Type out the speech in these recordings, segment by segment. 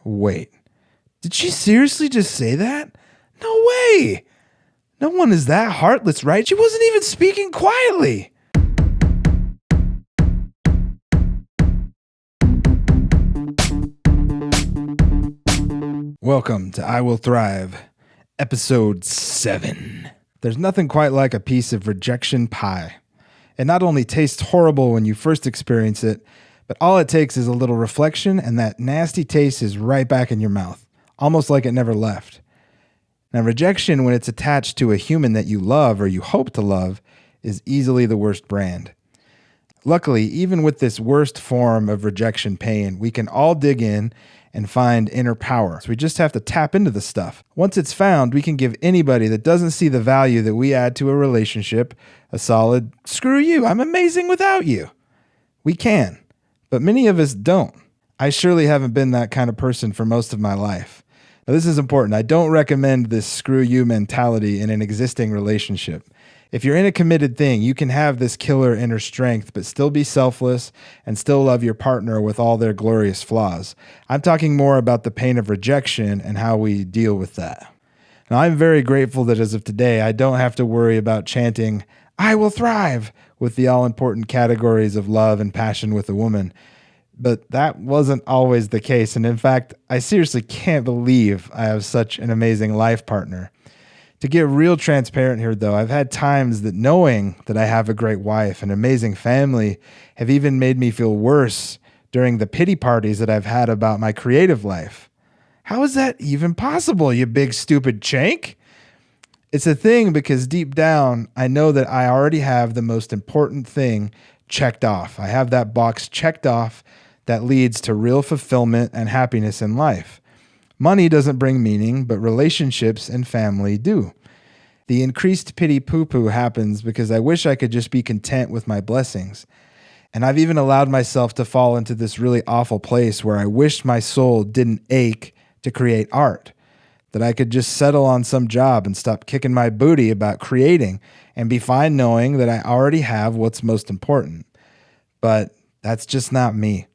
Wait, did she seriously just say that? No way! No one is that heartless, right? She wasn't even speaking quietly. Welcome to I Will Thrive, episode 7. There's nothing quite like a piece of rejection pie. It not only tastes horrible when you first experience it, but all it takes is a little reflection and that nasty taste is right back in your mouth, almost like it never left. Now, rejection, when it's attached to a human that you love or you hope to love, is easily the worst brand. Luckily, even with this worst form of rejection pain, we can all dig in and find inner power. So we just have to tap into the stuff. Once it's found, we can give anybody that doesn't see the value that we add to a relationship a solid, screw you, I'm amazing without you. We can, but many of us don't. I surely haven't been that kind of person for most of my life. Now, this is important. I don't recommend this screw you mentality in an existing relationship. If you're in a committed thing, you can have this killer inner strength, but still be selfless and still love your partner with all their glorious flaws. I'm talking more about the pain of rejection and how we deal with that. Now, I'm very grateful that as of today, I don't have to worry about chanting, I will thrive, with the all-important categories of love and passion with a woman. But that wasn't always the case. And in fact, I seriously can't believe I have such an amazing life partner. To get real transparent here, though, I've had times that knowing that I have a great wife and amazing family have even made me feel worse during the pity parties that I've had about my creative life. How is that even possible, you big stupid chank? It's a thing because deep down, I know that I already have the most important thing checked off. I have that box checked off that leads to real fulfillment and happiness in life. Money doesn't bring meaning, but relationships and family do. The increased pity poo-poo happens because I wish I could just be content with my blessings. And I've even allowed myself to fall into this really awful place where I wished my soul didn't ache to create art, that I could just settle on some job and stop kicking my booty about creating and be fine knowing that I already have what's most important. But that's just not me.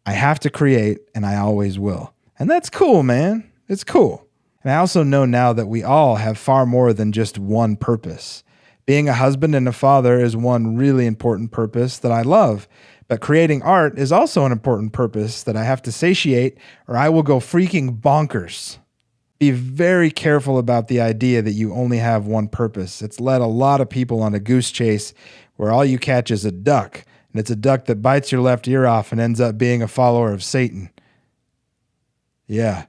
I have to create, and I always will. And that's cool, man. It's cool. And I also know now that we all have far more than just one purpose. Being a husband and a father is one really important purpose that I love, but creating art is also an important purpose that I have to satiate or I will go freaking bonkers. Be very careful about the idea that you only have one purpose. It's led a lot of people on a goose chase where all you catch is a duck, and it's a duck that bites your left ear off and ends up being a follower of Satan. Yeah.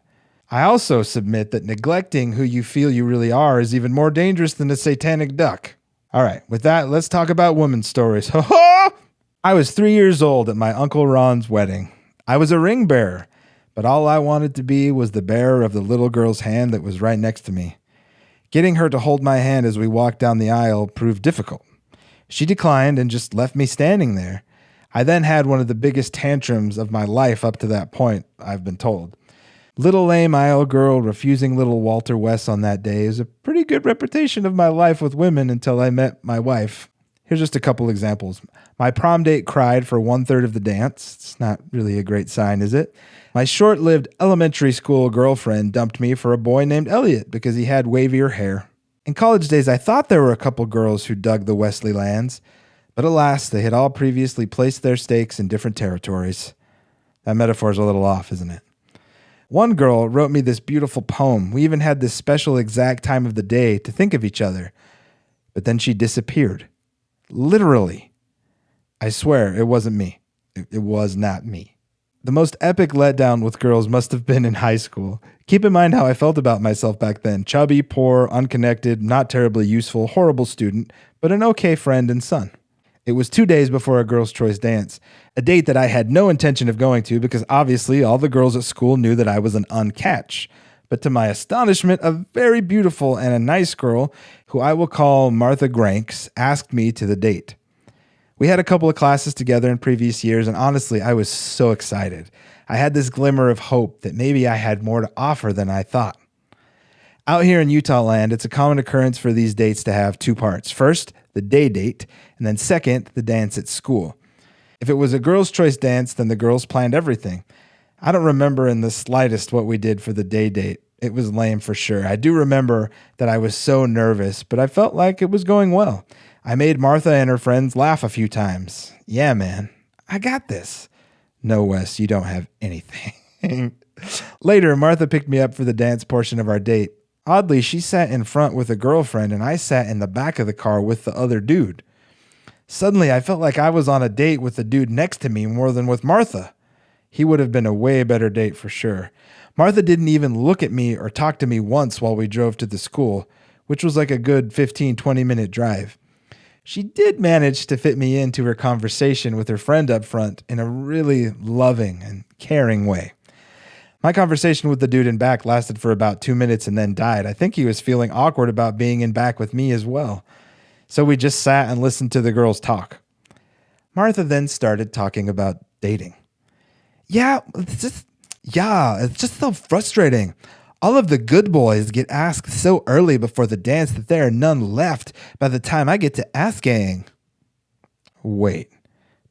I also submit that neglecting who you feel you really are is even more dangerous than a satanic duck. All right, with that, let's talk about women's stories. I was 3 years old at my Uncle Ron's wedding. I was a ring bearer, but all I wanted to be was the bearer of the little girl's hand that was right next to me. Getting her to hold my hand as we walked down the aisle proved difficult. She declined and just left me standing there. I then had one of the biggest tantrums of my life up to that point, I've been told. Little lame aisle girl refusing little Walter West on that day is a pretty good reputation of my life with women until I met my wife. Here's just a couple examples. My prom date cried for 1/3 of the dance. It's not really a great sign, is it? My short-lived elementary school girlfriend dumped me for a boy named Elliot because he had wavier hair. In college days, I thought there were a couple girls who dug the Wesly lands, but alas, they had all previously placed their stakes in different territories. That metaphor's a little off, isn't it? One girl wrote me this beautiful poem. We even had this special exact time of the day to think of each other. But then she disappeared. Literally. I swear, it wasn't me. It was not me. The most epic letdown with girls must have been in high school. Keep in mind how I felt about myself back then. Chubby, poor, unconnected, not terribly useful, horrible student, but an okay friend and son. It was 2 days before a girls' choice dance, a date that I had no intention of going to because obviously all the girls at school knew that I was an uncatch. But to my astonishment, a very beautiful and a nice girl, who I will call Martha Granks, asked me to the date. We had a couple of classes together in previous years, and honestly, I was so excited. I had this glimmer of hope that maybe I had more to offer than I thought. Out here in Utah land, it's a common occurrence for these dates to have two parts. First, the day date, and then second, the dance at school. If it was a girls' choice dance, then the girls planned everything. I don't remember in the slightest what we did for the day date. It was lame for sure. I do remember that I was so nervous, but I felt like it was going well. I made Martha and her friends laugh a few times. Yeah, man, I got this. No, Wes, you don't have anything. Later, Martha picked me up for the dance portion of our date. Oddly, she sat in front with a girlfriend and I sat in the back of the car with the other dude. Suddenly, I felt like I was on a date with the dude next to me more than with Martha. He would have been a way better date for sure. Martha didn't even look at me or talk to me once while we drove to the school, which was like a good 15-20 minute drive. She did manage to fit me into her conversation with her friend up front in a really loving and caring way. My conversation with the dude in back lasted for about 2 minutes and then died. I think he was feeling awkward about being in back with me as well. So we just sat and listened to the girls talk. Martha then started talking about dating. It's just so frustrating. All of the good boys get asked so early before the dance that there are none left by the time I get to asking. Wait,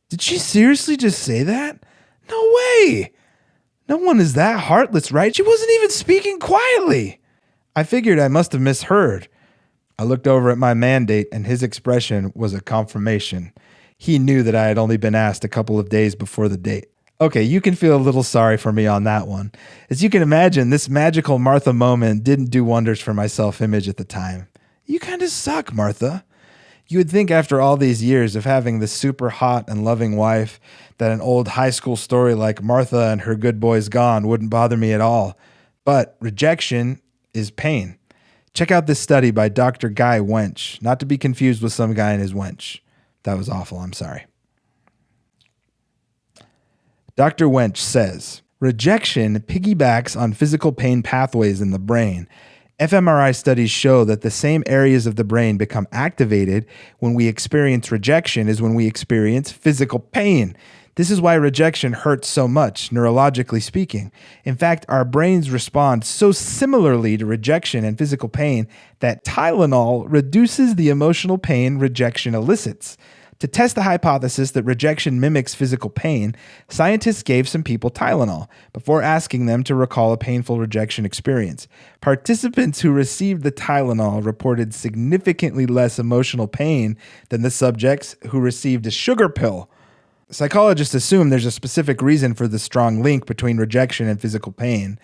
did she seriously just say that? No way. No one is that heartless, right? She wasn't even speaking quietly. I figured I must have misheard. I looked over at my mandate and his expression was a confirmation. He knew that I had only been asked a couple of days before the date. Okay, you can feel a little sorry for me on that one. As you can imagine, this magical Martha moment didn't do wonders for my self-image at the time. You kind of suck, Martha. You would think after all these years of having this super hot and loving wife that an old high school story like Martha and her good boys gone wouldn't bother me at all. But rejection is pain. Check out this study by Dr. Guy Wench, not to be confused with some guy in his wench. That was awful, I'm sorry. Dr. Wench says, rejection piggybacks on physical pain pathways in the brain. fMRI studies show that the same areas of the brain become activated when we experience rejection as when we experience physical pain. This is why rejection hurts so much, neurologically speaking. In fact, our brains respond so similarly to rejection and physical pain that Tylenol reduces the emotional pain rejection elicits. To test the hypothesis that rejection mimics physical pain, scientists gave some people Tylenol before asking them to recall a painful rejection experience. Participants who received the Tylenol reported significantly less emotional pain than the subjects who received a sugar pill. Psychologists assume there's a specific reason for the strong link between rejection and physical pain.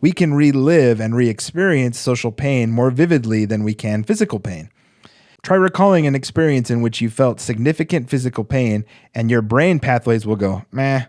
We can relive and re-experience social pain more vividly than we can physical pain. Try recalling an experience in which you felt significant physical pain and your brain pathways will go, meh.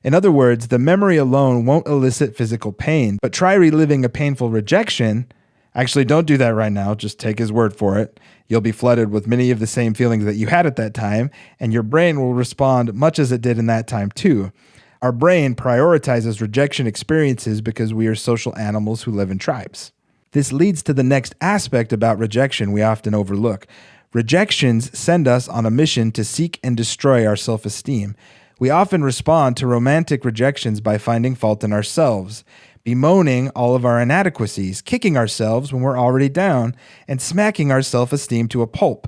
In other words, the memory alone won't elicit physical pain, but try reliving a painful rejection. Actually, don't do that right now. Just take his word for it. You'll be flooded with many of the same feelings that you had at that time, and your brain will respond much as it did in that time too. Our brain prioritizes rejection experiences because we are social animals who live in tribes. This leads to the next aspect about rejection we often overlook. Rejections send us on a mission to seek and destroy our self-esteem. We often respond to romantic rejections by finding fault in ourselves, bemoaning all of our inadequacies, kicking ourselves when we're already down, and smacking our self-esteem to a pulp.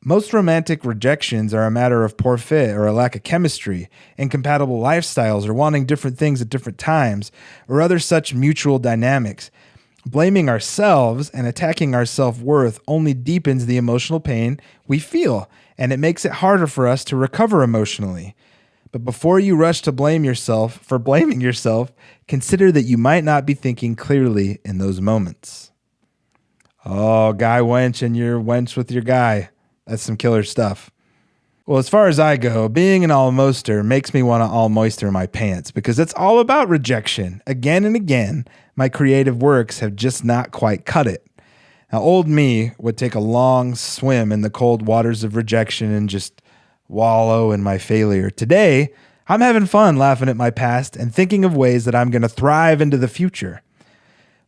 Most romantic rejections are a matter of poor fit or a lack of chemistry, incompatible lifestyles, or wanting different things at different times, or other such mutual dynamics. Blaming ourselves and attacking our self-worth only deepens the emotional pain we feel, and it makes it harder for us to recover emotionally. But before you rush to blame yourself for blaming yourself, consider that you might not be thinking clearly in those moments. Oh, guy wench and your wench with your guy. That's some killer stuff. Well, as far as I go, being an almoster makes me want to almoister my pants because it's all about rejection. Again and again, my creative works have just not quite cut it. Now, old me would take a long swim in the cold waters of rejection and just wallow in my failure. Today, I'm having fun laughing at my past and thinking of ways that I'm going to thrive into the future.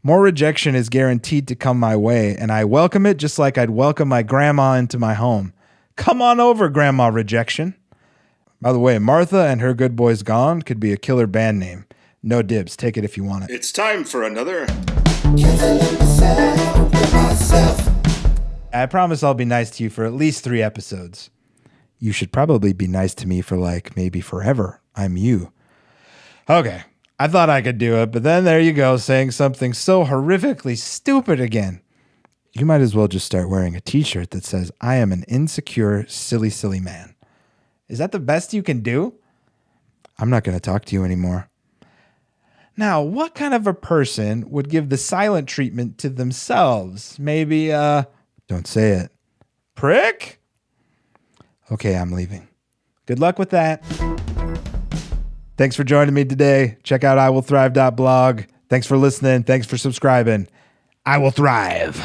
More rejection is guaranteed to come my way, and I welcome it just like I'd welcome my grandma into my home. Come on over, Grandma Rejection. By the way, Martha and Her Good Boys Gone could be a killer band name. No dibs. Take it if you want it. It's time for another. I promise I'll be nice to you for at least 3 episodes. You should probably be nice to me for maybe forever. I'm you. Okay. I thought I could do it, but then there you go, saying something so horrifically stupid again. You might as well just start wearing a t-shirt that says, I am an insecure, silly, silly man. Is that the best you can do? I'm not going to talk to you anymore. Now, what kind of a person would give the silent treatment to themselves? Maybe, don't say it. Prick? Okay, I'm leaving. Good luck with that. Thanks for joining me today. Check out iwillthrive.blog. Thanks for listening. Thanks for subscribing. I will thrive.